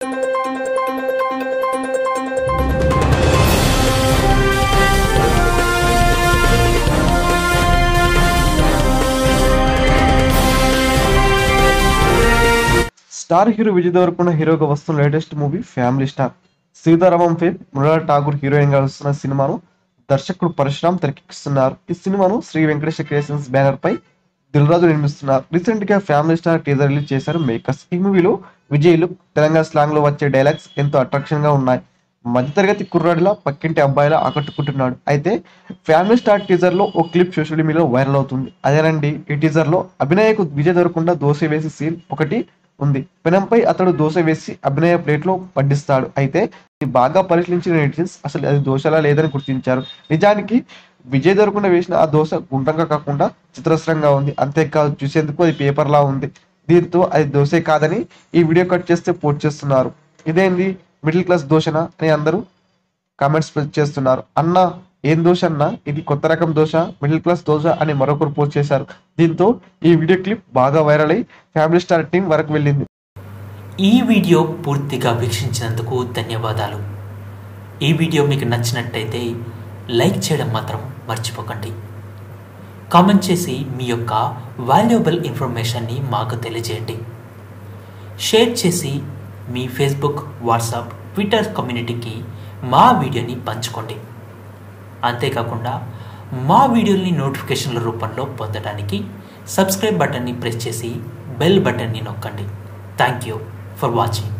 Star hero Vijay Deverakonda హీరోగా వస్తున్న latest movie family star. Sitaramam fame Mrunal Thakur heroine గా వస్తున్న సినిమాను దర్శకుడు పరశురామ్ తెరకెక్కిస్తున్నారు. ఈ సినిమాను శ్రీ వెంకటేశ్వర క్రియేషన్స్ బ్యానర్ పై దిల్ రాజు నిర్మిస్తున్నారు. రీసెంట్ గా ఫ్యామిలీ స్టార్ టీజర్ రిలీజ్ చేశారు మేకర్స్. ఈ మూవీలో విజయ్ లుక్, తెలంగాణ స్లాంగ్ లో వచ్చే డైలాగ్స్ ఎంతో అట్రాక్షన్ గా ఉన్నాయి. మధ్యతరగతి కుర్రాడిలా పక్కింటి అబ్బాయిలా ఆకట్టుకుంటున్నాడు. అయితే ఫ్యామిలీ స్టార్ టీజర్ లో ఓ క్లిప్ సోషల్ మీడియాలో వైరల్ అవుతుంది. అదేనండి, ఈ టీజర్ లో అభినయకు విజయ్ దేవరకొండ దోశ వేసి సీన్ ఒకటి ఉంది. పెనంపై అతడు దోశ వేసి అభినయ ప్లేట్ లో వడ్డిస్తాడు. అయితే బాగా పరిశీలించిన నెటిజన్స్ అసలు అది దోశలా లేదని గుర్తించారు. నిజానికి విజయ్ దేవరకొండ వేసిన ఆ దోశ గుండ్రంగా కాకుండా చతురస్రంగా ఉంది. అంతేకాదు, చూసేందుకు అది పేపర్ లా ఉంది. దీంతో అది దోశే కాదని ఈ వీడియో కట్ చేస్తే పోస్ట్ చేస్తున్నారు. ఇదేంది, మిడిల్ క్లాస్ దోశనా అని అందరూ కామెంట్స్ చేస్తున్నారు. అన్న ఏం దోశ అన్నా, ఇది కొత్త రకం దోశ, మిడిల్ క్లాస్ దోశ అని మరొకరు పోస్ట్ చేశారు. దీంతో ఈ వీడియో క్లిప్ బాగా వైరల్ అయి ఫ్యామిలీ స్టార్ టీం వరకు వెళ్ళింది. ఈ వీడియో పూర్తిగా వీక్షించినందుకు ధన్యవాదాలు. ఈ వీడియో మీకు నచ్చినట్టయితే లైక్ చేయడం మాత్రం మర్చిపోకండి. కామెంట్ చేసి మీ యొక్క వాల్యుబుల్ ఇన్ఫర్మేషన్ని మాకు తెలియజేయండి. షేర్ చేసి మీ ఫేస్బుక్, వాట్సాప్, ట్విట్టర్ కమ్యూనిటీకి మా వీడియోని పంచుకోండి. అంతేకాకుండా మా వీడియోని నోటిఫికేషన్ల రూపంలో పొందడానికి సబ్స్క్రైబ్ బటన్ని ప్రెస్ చేసి బెల్ బటన్ని నొక్కండి. Thank you for watching.